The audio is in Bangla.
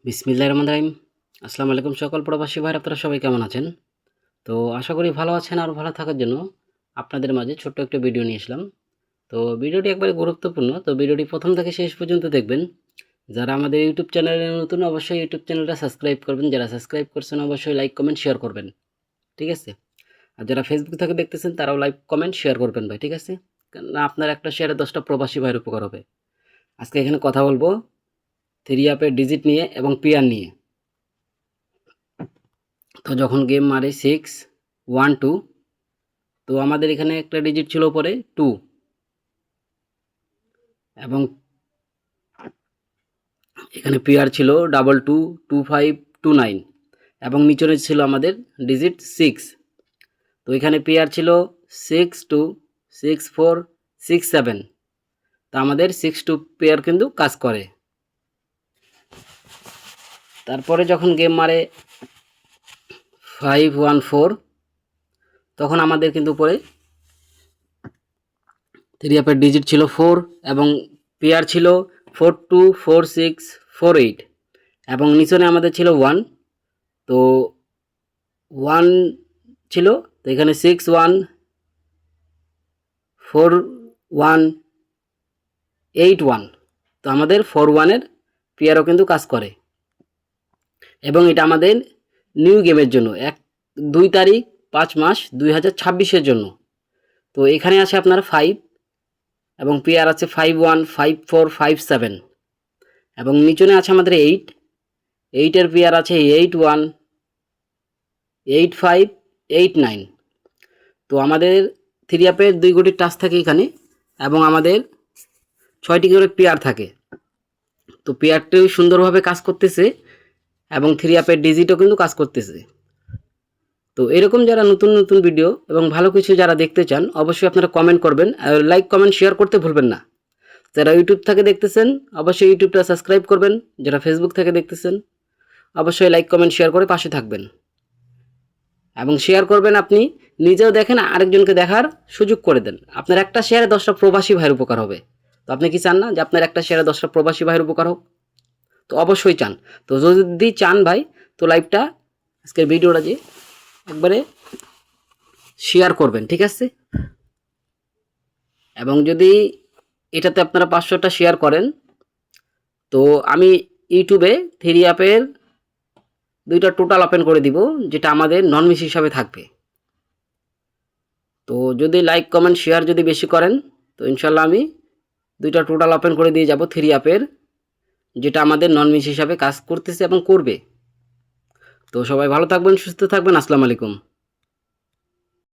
বিসমিল্লাহির রহমানির রহিম। আসসালামু আলাইকুম সকল প্রবাসী ভাইরা, আপনারা সবাই কেমন আছেন? তো আশা করি ভালো আছেন। আর ভালো থাকার জন্য আপনাদের মাঝে ছোট্ট একটা ভিডিও নিয়ে আসলাম। তো ভিডিওটি একবারে গুরুত্বপূর্ণ। তো ভিডিওটি প্রথম থেকে শেষ পর্যন্ত দেখবেন। যারা আমাদের ইউটিউব চ্যানেলে নতুন অবশ্যই ইউটিউব চ্যানেলটা সাবস্ক্রাইব করবেন। যারা সাবস্ক্রাইব করছেন অবশ্যই লাইক, কমেন্ট, শেয়ার করবেন। ঠিক আছে? আর যারা ফেসবুক থেকে দেখতেছেন তারাও লাইক, কমেন্ট, শেয়ার করবেন ভাই। ঠিক আছে? কেননা আপনার একটা শেয়ারে 10টা প্রবাসী ভাইয়ের উপকার হবে। আজকে এখানে কথা বলবো থ্রি অ্যাপের ডিজিট নিয়ে এবং পিয়ার নিয়ে। তো যখন গেম মারে 6 1 2, তো আমাদের এখানে একটা ডিজিট ছিল পরে 2 এবং এখানে পিআর ছিল 22 25 29 এবং নিচনে ছিল আমাদের ডিজিট 6। তো এখানে পিআর ছিল 6 2 6 4 6 7। তো আমাদের 6 2 পেয়ার কিন্তু কাজ করে। তারপরে যখন গেম মারে 5 1 4, তখন আমাদের কিন্তু পরে থ্রি অ্যাপের ডিজিট ছিল 4 এবং পেয়ার ছিল 4 2 4 6 4 8 এবং নিচনে আমাদের ছিল 1। তো 1 ছিল, তো এখানে 6 1 4 1 8 1। তো আমাদের 4 1-এর পেয়ারও কিন্তু কাজ করে এবং এটা আমাদের নিউ গেমের জন্য 2 তারিখ 5 মাস 2026-এর জন্য। তো এখানে আছে আপনার 5 এবং পেয়ার আছে 5 1 5 4 5 7 এবং নিচনে আছে আমাদের 8। 8-এর পেয়ার আছে 8 1 8 5 8 9। তো আমাদের থ্রি অ্যাপের 2 কোটির টাচ থাকে এখানে এবং আমাদের 6টি করে পেয়ার থাকে। তো পেয়ারটিও সুন্দরভাবে কাজ করতেছে এবং থ্রি অ্যাপের ডিজিটও কিন্তু কাজ করতেছে। তো এরকম যারা নতুন নতুন ভিডিও এবং ভালো কিছু যারা দেখতে চান অবশ্যই আপনারা কমেন্ট করবেন, আর লাইক, কমেন্ট, শেয়ার করতে ভুলবেন না। যারা ইউটিউব থেকে দেখতেছেন অবশ্যই ইউটিউবটা সাবস্ক্রাইব করবেন। যারা ফেসবুক থেকে দেখতেছেন অবশ্যই লাইক, কমেন্ট, শেয়ার করে পাশে থাকবেন এবং শেয়ার করবেন। আপনি নিজেও দেখেন, আরেকজনকে দেখার সুযোগ করে দেন। আপনার একটা শেয়ারে 10টা প্রবাসী ভাইয়ের উপকার হবে। তো আপনি কি চান না যে আপনার একটা শেয়ারে 10টা প্রবাসী ভাইয়ের উপকার হোক? তো অবশ্যই চান। তো যদি চান ভাই, তো লাইভটা আজকের ভিডিওটা যে একবারে শেয়ার করবেন। ঠিক আছে? এবং যদি এটাতে আপনারা 500টা শেয়ার করেন, তো আমি ইউটিউবে থ্রি অ্যাপের 2টা টোটাল ওপেন করে দিব, যেটা আমাদের নন মিস হিসাবে থাকবে। তো যদি লাইক, কমেন্ট, শেয়ার যদি বেশি করেন, তো ইনশাল্লাহ আমি 2টা টোটাল ওপেন করে দিয়ে যাব থ্রি অ্যাপের, যেটা আমাদের নন মিস হিসাবে কাজ করতেছে এবং করবে। তো সবাই ভালো থাকবেন, সুস্থ থাকবেন। আসসালামু আলাইকুম।